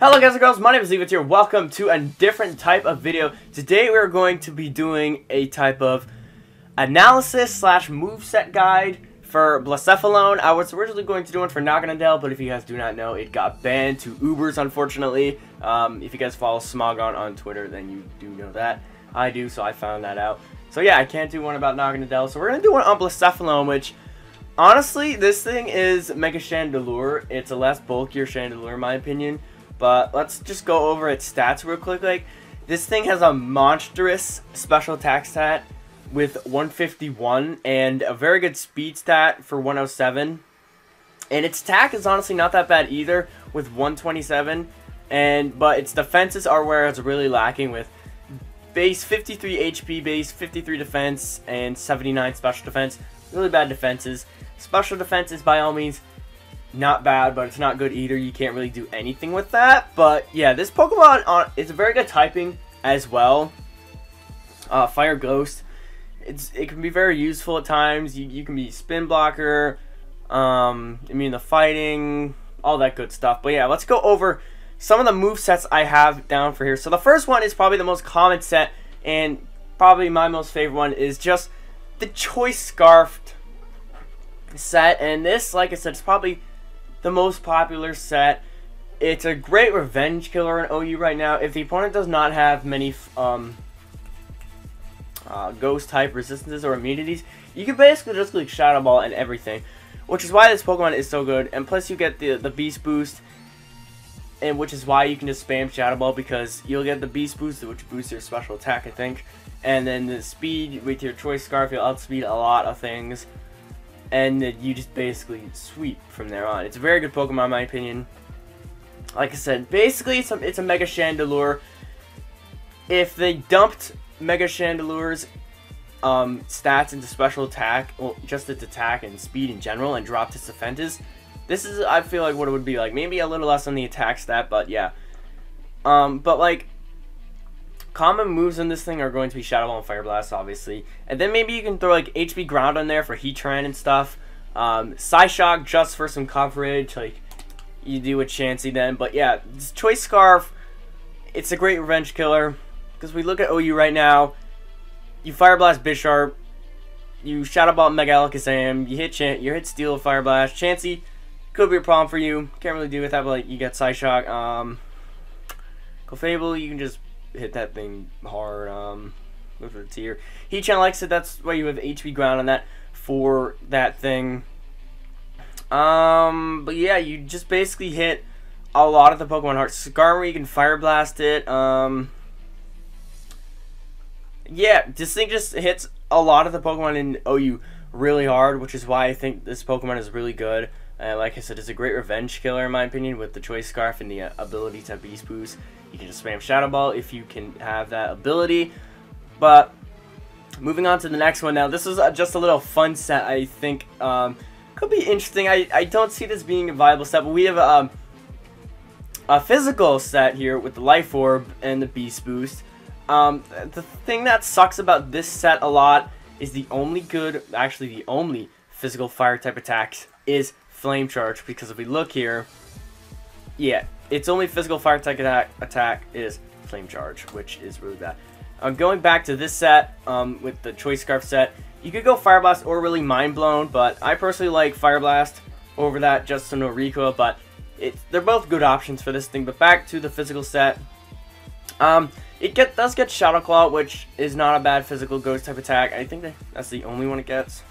Hello guys and girls, my name is Levitee here. Welcome to a different type of video. Today we're going to be doing a type of analysis slash moveset guide for Blacephalone. I was originally going to do one for Naganadel, but if you guys do not know, it got banned to Ubers, unfortunately. If you guys follow Smogon on Twitter, then you do know that. I do, so I found that out. So yeah, I can't do one about Naganadel, so we're going to do one on Blacephalone, which honestly, this thing is Mega Chandelure. It's a less bulkier Chandelure in my opinion. But let's just go over its stats real quick. Like, this thing has a monstrous special attack stat with 151 and a very good speed stat for 107. And its attack is honestly not that bad either with 127. But its defenses are where it's really lacking with base 53 HP, base 53 defense, and 79 special defense. Really bad defenses. Special defense is by all means not bad, but it's not good either. You can't really do anything with that. But yeah, this Pokemon it's a very good typing as well. Fire Ghost. It can be very useful at times. You can be spin blocker. The fighting, all that good stuff. But yeah, let's go over some of the move sets I have down for here. So the first one is probably the most common set, and probably my most favorite one is just the Choice Scarf set. And this, like I said, is probably the most popular set. It's a great revenge killer in OU right now. If the opponent does not have many ghost type resistances or immunities, you can basically just like Shadow Ball and everything, which is why this Pokemon is so good. And plus you get the Beast Boost, and which is why you can just spam Shadow Ball, because you'll get the Beast Boost, which boosts your special attack, I think, and then the speed with your Choice Scarf, you'll outspeed a lot of things. And you just basically sweep from there on. It's a very good Pokemon in my opinion. Like I said, basically it's a Mega Chandelure. If they dumped Mega Chandelure's stats into special attack, well, just its attack and speed in general, and dropped its defenses, this is, I feel like, what it would be like. Maybe a little less on the attack stat, but yeah. But like, common moves in this thing are going to be Shadow Ball and Fire Blast, obviously. And then maybe you can throw like HP Ground on there for Heatran and stuff. Psyshock just for some coverage, like you do with Chansey then. But yeah, this Choice Scarf, it's a great revenge killer. Because we look at OU right now, you Fire Blast Bisharp, you Shadow Ball Mega Alakazam, you hit Steel Fire Blast. Chansey could be a problem for you. Can't really do with that, but like you get Psyshock. Clefable, you can just hit that thing hard. With the tier. Heatran likes it. That's why you have HP Ground on that for that thing. But yeah, you just basically hit a lot of the Pokemon hard. Skarmory, you can Fire Blast it. Yeah, this thing just hits a lot of the Pokemon in OU really hard, which is why I think this Pokemon is really good. Like I said, it's a great revenge killer in my opinion with the Choice Scarf and the ability to Beast Boost. You can just spam Shadow Ball if you can have that ability. But moving on to the next one now. This is just a little fun set, I think. Could be interesting. I don't see this being a viable set, but we have a physical set here with the Life Orb and the Beast Boost. The thing that sucks about this set a lot is the only physical fire type attacks is Flame Charge, because if we look here, yeah, its only physical fire type attack is Flame Charge, which is really bad. Going back to this set, with the Choice Scarf set, you could go Fire Blast or really Mind Blown, but I personally like Fire Blast over that just to no recoil, but they're both good options for this thing. But back to the physical set, it does get Shadow Claw, which is not a bad physical ghost type attack. I think that's the only one it gets.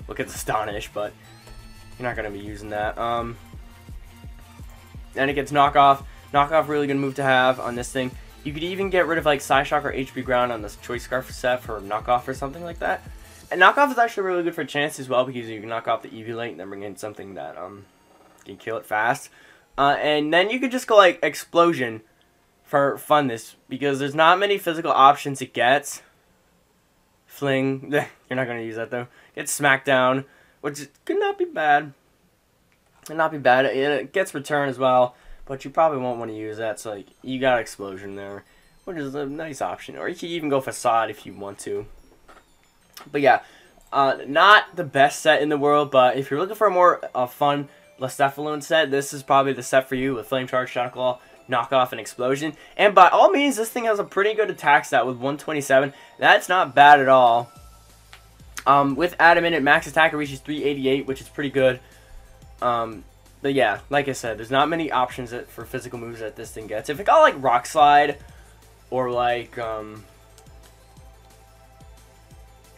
Look at Astonish, but you're not going to be using that. And it gets Knockoff. Knockoff, really good move to have on this thing. You could even get rid of like Psyshock or HP Ground on this Choice Scarf set for Knockoff or something like that. And Knockoff is actually really good for Chansey as well, because you can knock off the Eviolite and then bring in something that can kill it fast. And then you could just go like Explosion for funness, because there's not many physical options it gets. Fling, you're not going to use that though. Get Smackdown, which could not be bad. It gets Return as well, but you probably won't want to use that, so like you got Explosion there, which is a nice option. Or you can even go Facade if you want to. But yeah, not the best set in the world, but if you're looking for a more fun Blacephalon set, this is probably the set for you with Flame Charge, Shadow Claw, Knockoff, and Explosion. And by all means, this thing has a pretty good attack stat with 127. That's not bad at all. With Adamant, max attack reaches 388, which is pretty good. But yeah, like I said, there's not many options for physical moves that this thing gets. If it got like Rock Slide, or like, I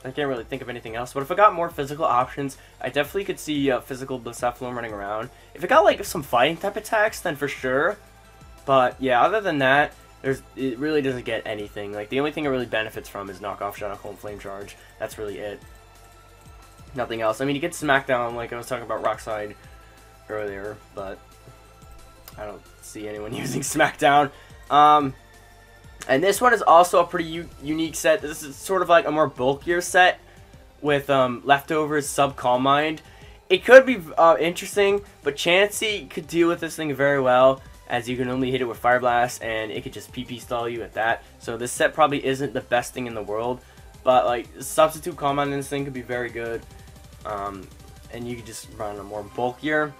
can't really think of anything else, but if it got more physical options, I definitely could see physical Blacephalon running around. If it got like some fighting type attacks, then for sure. But yeah, other than that, it really doesn't get anything. Like, the only thing it really benefits from is Knockoff, Shadow Claw, and Flame Charge. That's really it. Nothing else. I mean, you get Smackdown, like I was talking about Rock Slide earlier, but I don't see anyone using Smackdown. And this one is also a pretty unique set. This is sort of like a more bulkier set with Leftovers, Sub Calm Mind. It could be interesting, but Chansey could deal with this thing very well, as you can only hit it with Fire Blast, and it could just PP stall you at that. So this set probably isn't the best thing in the world, but like Substitute Calm Mind in this thing could be very good. And you could just run a more bulkier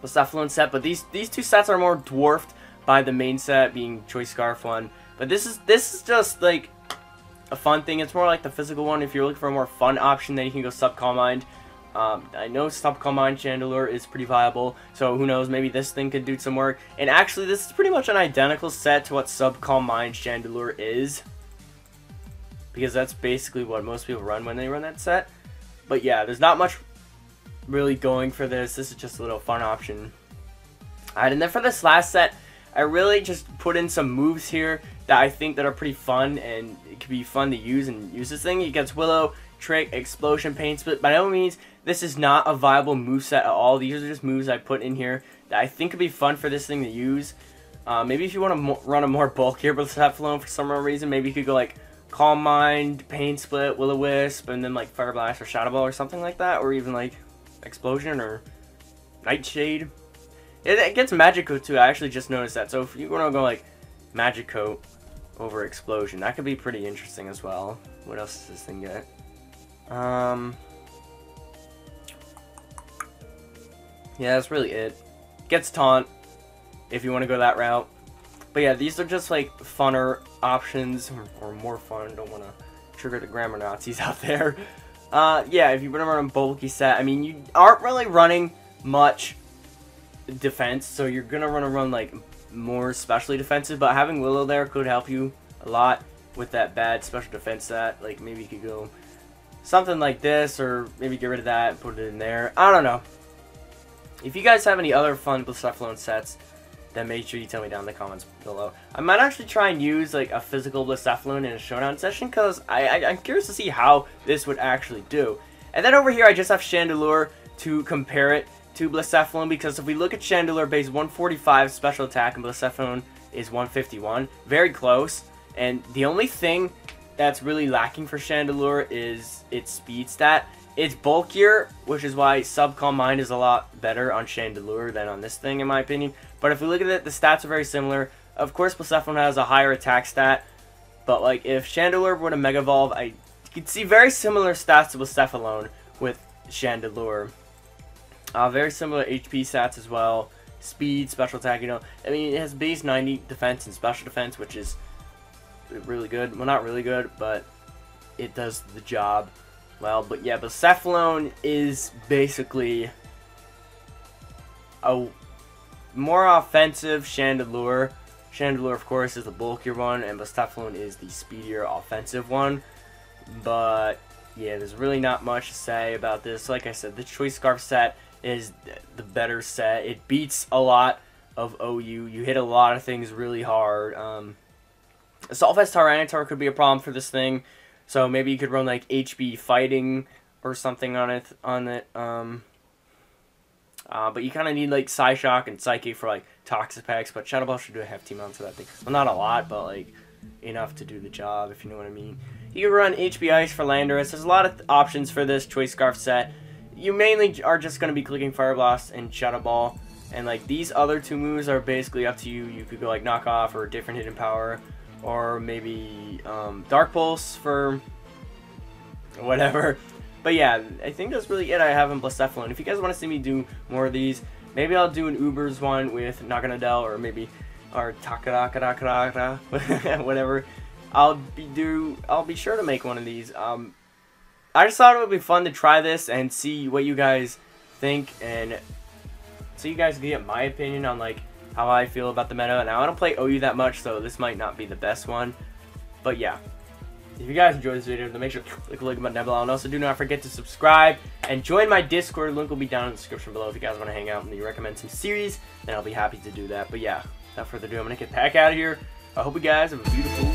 Blacephalon set, but these two sets are more dwarfed by the main set being Choice Scarf one. But this is just like a fun thing. It's more like the physical one. If you're looking for a more fun option, then you can go Sub Calm Mind. I know Sub Calm Mind Chandelure is pretty viable, so who knows, maybe this thing could do some work. And actually, this is pretty much an identical set to what Sub Calm Mind Chandelure is, because that's basically what most people run when they run that set. But yeah, there's not much really going for this. This is just a little fun option. Alright, and then for this last set, I really just put in some moves here that I think that are pretty fun, and it could be fun to use and use this thing. It gets Willow, Trick, Explosion, Pain Split. By no means, this is not a viable moveset at all. These are just moves I put in here that I think could be fun for this thing to use. Maybe if you want to run a more bulkier Blacephalon for some reason, maybe you could go like Calm Mind, Pain Split, Will-O-Wisp, and then like Fire Blast or Shadow Ball or something like that, or even like Explosion or Nightshade. It gets Magic Coat too. I actually just noticed that. So if you want to go like Magic Coat over Explosion, that could be pretty interesting as well. What else does this thing get? Yeah, that's really it. Gets Taunt if you want to go that route. But yeah, these are just like funner options, or more fun. Don't want to trigger the grammar Nazis out there. Yeah, if you want to run a bulky set, I mean, you aren't really running much defense, so you're gonna run like more specially defensive, but having Willow there could help you a lot with that bad special defense set. Like, maybe you could go something like this, or maybe get rid of that and put it in there. I don't know. If you guys have any other fun Blacephalon sets, then make sure you tell me down in the comments below. I might actually try and use like a physical Blacephalon in a showdown session, because I'm curious to see how this would actually do. And then over here I just have Chandelure to compare it to Blacephalon, because if we look at Chandelure base 145 special attack and Blacephalon is 151, very close. And the only thing that's really lacking for Chandelure is its speed stat. It's bulkier, which is why Sub Calm Mind is a lot better on Chandelure than on this thing, in my opinion. But if we look at it, the stats are very similar. Of course, Blacephalon has a higher attack stat, but like if Chandelure were to Mega Evolve, I could see very similar stats to Blacephalon with Chandelure. Very similar HP stats as well. Speed, special attack, you know. I mean, it has base 90 defense and special defense, which is really good. Well, not really good, but it does the job well. But yeah, Blacephalon is basically a more offensive Chandelure. Chandelure, of course, is the bulkier one, and Blacephalon is the speedier offensive one. But yeah, there's really not much to say about this. Like I said, the Choice Scarf set is the better set. It beats a lot of OU. You hit a lot of things really hard. Assault Vest Tyranitar could be a problem for this thing, so maybe you could run like HB Fighting or something on it. But you kind of need like Psyshock and Psychic for like Toxapex, but Shadow Ball should do a half team onto that thing. Well, not a lot, but like enough to do the job, if you know what I mean. You can run HB Ice for Landorus. There's a lot of options for this Choice Scarf set. You mainly are just going to be clicking Fire Blast and Shadow Ball, and like these other two moves are basically up to you. You could go like Knock Off or different hidden power, or maybe Dark Pulse for whatever. But yeah, I think that's really it I have in Blacephalon. If you guys want to see me do more of these, maybe I'll do an Ubers one with Naganadel, or maybe or Takara, whatever. I'll be sure to make one of these. I just thought it would be fun to try this and see what you guys think, and so you guys can get my opinion on like how I feel about the meta. Now I don't play OU that much, so this might not be the best one, but yeah. If you guys enjoyed this video, then make sure to click the like button down below, and also do not forget to subscribe and join my Discord. Link will be down in the description below if you guys want to hang out and you recommend some series, then I'll be happy to do that. But yeah, without further ado, I'm gonna get the heck out of here. I hope you guys have a beautiful